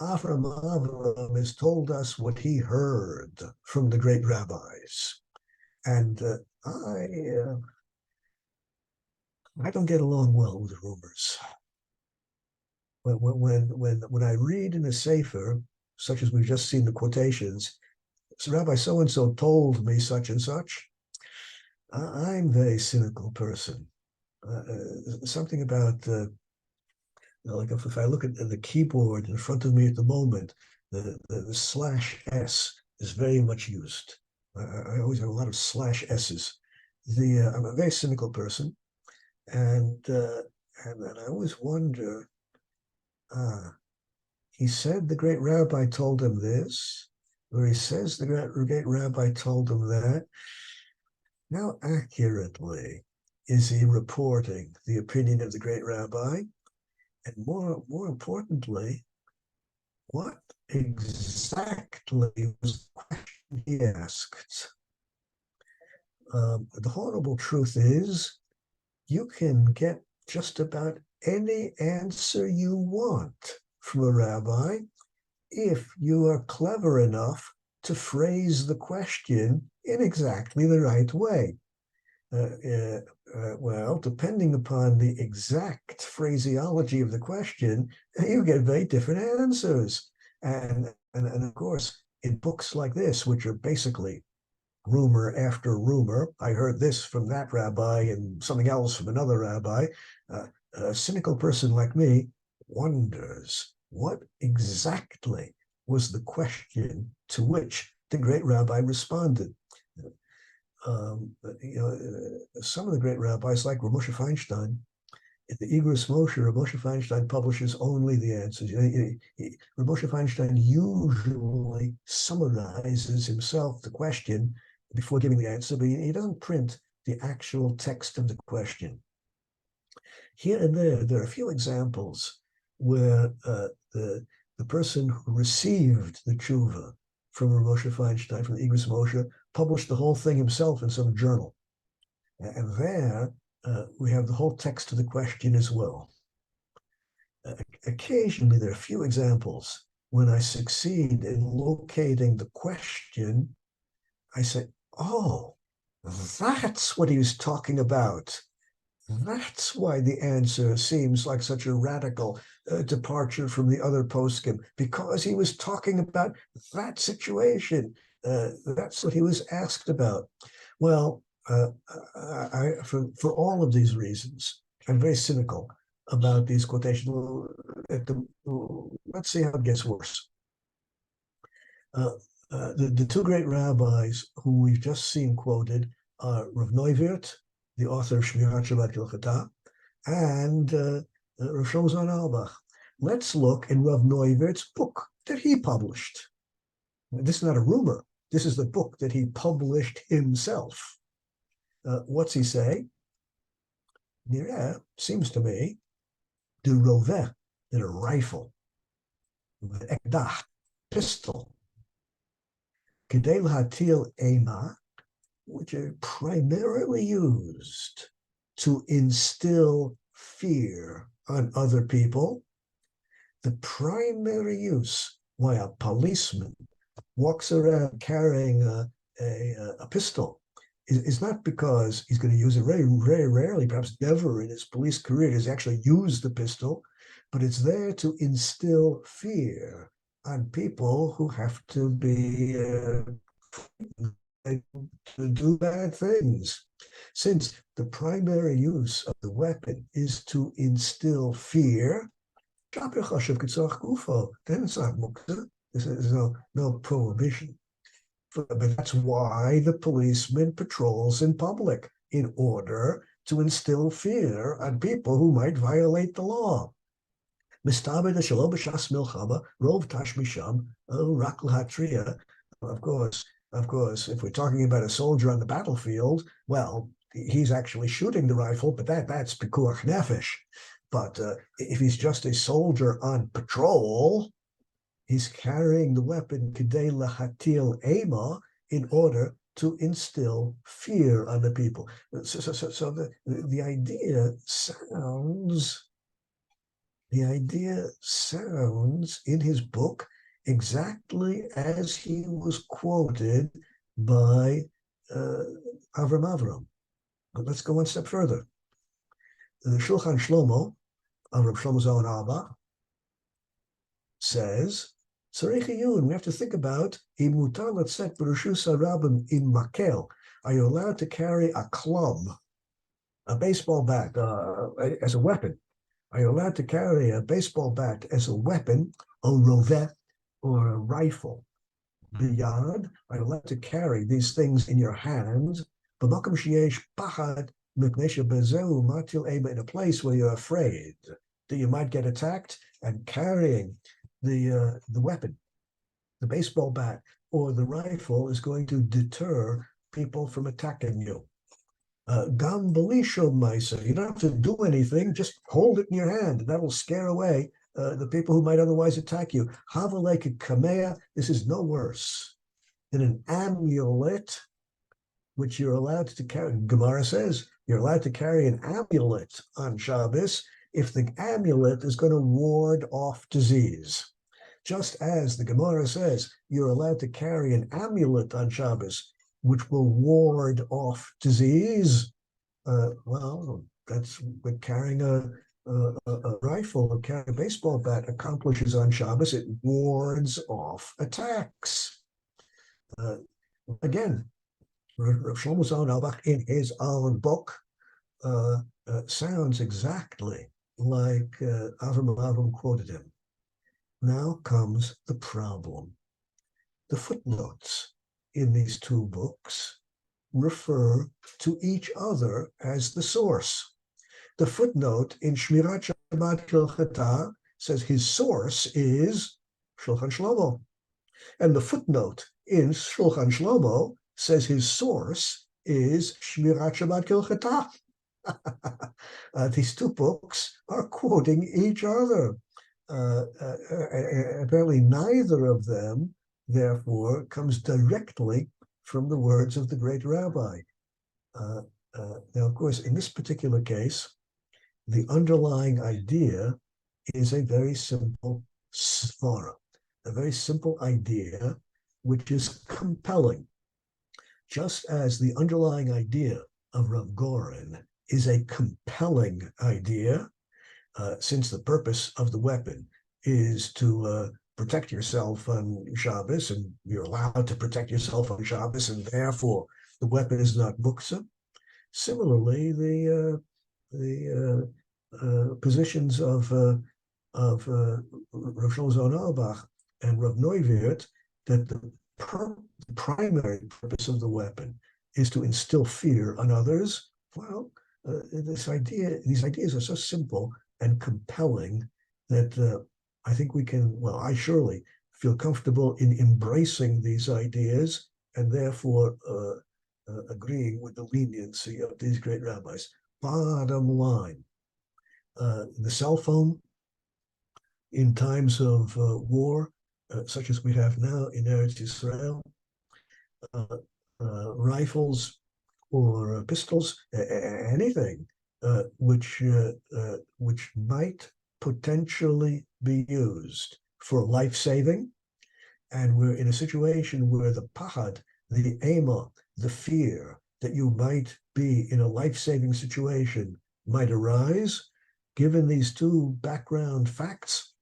Avram has told us what he heard from the great rabbis, and I don't get along well with rumors. When I read in a sefer, such as we've just seen the quotations, so Rabbi so-and-so told me such and such, I'm a very cynical person. Something about like if I look at the keyboard in front of me at the moment, the /S is very much used. I always have a lot of /S's. I'm a very cynical person, and I always wonder. He said the great rabbi told him this, or he says the great rabbi told him that. How accurately is he reporting the opinion of the great rabbi? And more importantly, what exactly was the question he asked? The horrible truth is, you can get just about any answer you want from a rabbi if you are clever enough to phrase the question in exactly the right way. Well, depending upon the exact phraseology of the question, you get very different answers. And of course, in books like this, which are basically rumor after rumor, I heard this from that rabbi and something else from another rabbi, a cynical person like me wonders what exactly was the question to which the great rabbi responded. Some of the great rabbis, like Reb Moshe Feinstein, in the Igros Moshe, Reb Moshe Feinstein publishes only the answers. Reb Moshe Feinstein usually summarizes himself the question before giving the answer, but he doesn't print the actual text of the question. Here and there are a few examples where the person who received the tshuva from Reb Moshe Feinstein, from the Igros Moshe, published the whole thing himself in some journal. And there we have the whole text of the question as well. Occasionally, there are a few examples when I succeed in locating the question. I say, oh, that's what he was talking about. That's why the answer seems like such a radical departure from the other poskim, because he was talking about that situation. That's what he was asked about. Well, for all of these reasons, I'm very cynical about these quotations. Let's see how it gets worse. The two great rabbis who we've just seen quoted are Rav Neuwirth, the author of Shmirat Shabbat Gilchata, and Reb Shlomo Carlebach. Let's look in Rav Neuwirth's book that he published. This is not a rumor. This is the book that he published himself. What's he say? Yeah, seems to me, the roveh, that a rifle, the ekdah, pistol, kedei lahatil ema, which are primarily used to instill fear on other people. The primary use why a policeman walks around carrying a pistol is not because he's going to use it. Very, very rarely, perhaps never in his police career, has actually used the pistol, but it's there to instill fear on people who have to be to do bad things. Since the primary use of the weapon is to instill fear, then it's not mukta. There's no prohibition. But that's why the policeman patrols in public, in order to instill fear on people who might violate the law. Of course, if we're talking about a soldier on the battlefield, well, he's actually shooting the rifle, but that's pikuach nefesh. But if he's just a soldier on patrol, he's carrying the weapon kedei lahatil ema in order to instill fear on the people. So the idea sounds in his book exactly as he was quoted by Avram. But let's go one step further. The Shulchan Shlomo of Reb Shlomo Carlebach says, we have to think about are you allowed to carry a club, a baseball bat as a weapon? Are you allowed to carry a baseball bat as a weapon, a roveh, or a rifle? Biyad, are you allowed to carry these things in your hands? In a place where you're afraid that you might get attacked, and carrying the weapon, the baseball bat or the rifle, is going to deter people from attacking you. Gam belisho maisa, you don't have to do anything, just hold it in your hand, and that'll scare away the people who might otherwise attack you. Havalek kamea, this is no worse than an amulet, which you're allowed to carry. Gemara says you're allowed to carry an amulet on Shabbos if the amulet is going to ward off disease. Just as the Gemara says you're allowed to carry an amulet on Shabbos, which will ward off disease. Well, that's what carrying a rifle or carrying a baseball bat accomplishes on Shabbos. It wards off attacks. Again, Reb Shlomo Carlebach in his own book sounds exactly like Avram quoted him. Now comes the problem. The footnotes in these two books refer to each other as the source. The footnote in Shmirat Shabbat Kilchata says his source is Shulchan Shlomo. And the footnote in Shulchan Shlomo says his source is Shmirat Shabbat Kilchata. These two books are quoting each other. Apparently neither of them, therefore, comes directly from the words of the great rabbi. Now, of course, in this particular case, the underlying idea is a very simple svara, a very simple idea which is compelling. Just as the underlying idea of Rav Goren is a compelling idea, since the purpose of the weapon is to protect yourself on Shabbos, and you're allowed to protect yourself on Shabbos, and therefore the weapon is not muktzah. Similarly, the positions of Reb Shlomo Carlebach and Rav Neuwirth, that the primary purpose of the weapon is to instill fear on others. Well, these ideas are so simple and compelling that I think we can, well, I surely feel comfortable in embracing these ideas and therefore agreeing with the leniency of these great rabbis. Bottom line, the cell phone in times of war, such as we have now in Eretz Israel, rifles or pistols, anything which might potentially be used for life-saving, and we're in a situation where the pahad, the ema, the fear that you might be in a life-saving situation might arise. Given these two background facts,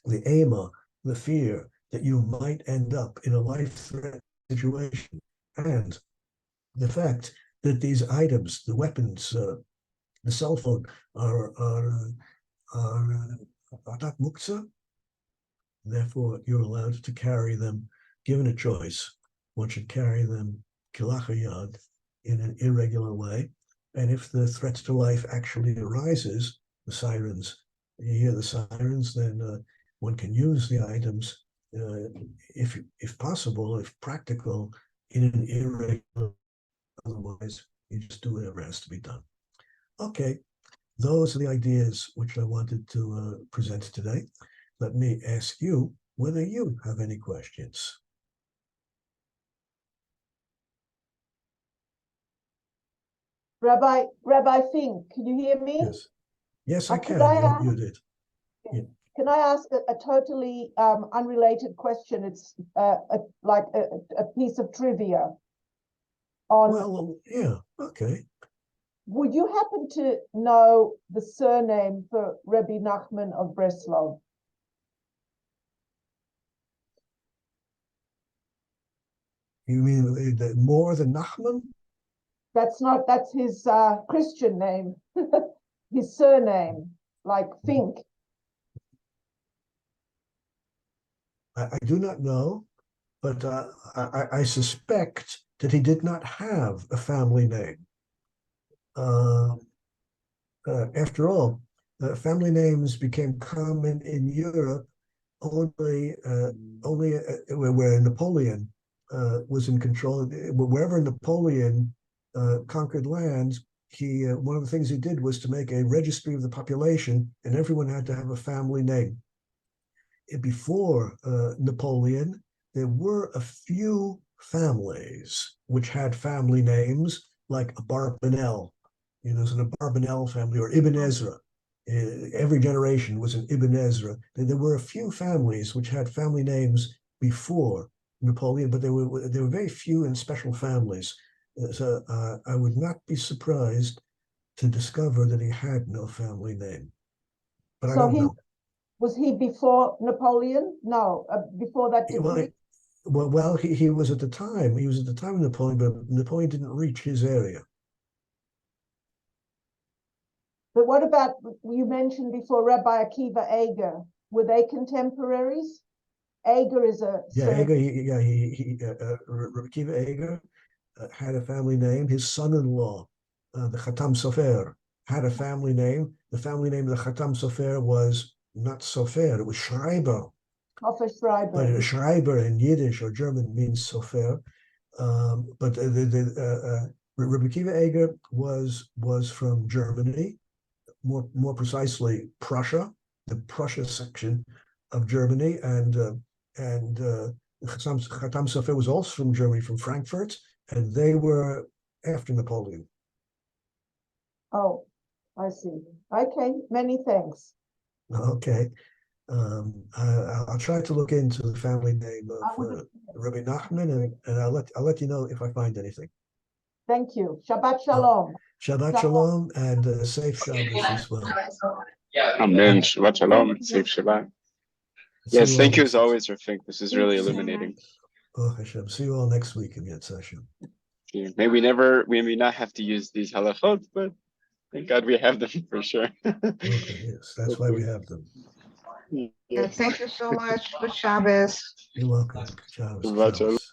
the ema, the fear that you might end up in a life-threatening situation, and the fact that these items, the weapons, the cell phone, are not muktzah. Therefore, you're allowed to carry them. Given a choice, one should carry them kilachayad in an irregular way. And if the threat to life actually arises, the sirens, you hear the sirens, then one can use the items, if possible, if practical, in an irregular. Otherwise, you just do whatever has to be done. Okay, those are the ideas which I wanted to present today. Let me ask you whether you have any questions. Rabbi Fink, can you hear me? Yes, yes, I could can. I You did. Yeah. Can I ask a totally unrelated question? It's like a piece of trivia. Well, yeah, okay. Would you happen to know the surname for Rebbe Nachman of Breslov? You mean more than Nachman? That's his Christian name, his surname, like Fink. I do not know, but I suspect that he did not have a family name. After all, family names became common in Europe only where Napoleon was in control. Wherever Napoleon conquered lands, he one of the things he did was to make a registry of the population, and everyone had to have a family name. Before Napoleon, there were a few families which had family names, like Abarbanel. There's an Abarbanel family, or Ibn Ezra. Every generation was an Ibn Ezra. There were a few families which had family names before Napoleon, but there were very few and special families. So I would not be surprised to discover that he had no family name. But I don't know. Was he before Napoleon? No, before that. Well, he was at the time. He was at the time of Napoleon, but Napoleon didn't reach his area. But what about, you mentioned before Rabbi Akiva Eger? Were they contemporaries? Eger is a Eger. Rabbi Akiva Eger had a family name. His son-in-law, the Chatam Sofer, had a family name. The family name of the Chatam Sofer was not Sofer, it was Schreiber. Schreiber. But Schreiber in Yiddish or German means Sofer. But Rabbi Akiva Eger was from Germany, more precisely Prussia, the Prussia section of Germany, and Chatam Sofer was also from Germany, from Frankfurt, and they were after Napoleon. Oh, I see. Okay, many thanks. Okay. I'll try to look into the family name of Rabbi Nachman, and I'll let you know if I find anything. Thank you. Shabbat shalom. Shabbat shalom and safe Shabbos as well. Amen. Shabbat shalom. Safe Shabbat. Yes, thank you as always, Fink. This is really illuminating. Oh, Hashem. See you all next week in Yetz Hashem. May we not have to use these halachot, but thank God we have them for sure. Okay, yes, that's why we have them. Yeah, thank you so much. Good Shabbos. You're welcome. Shabbos.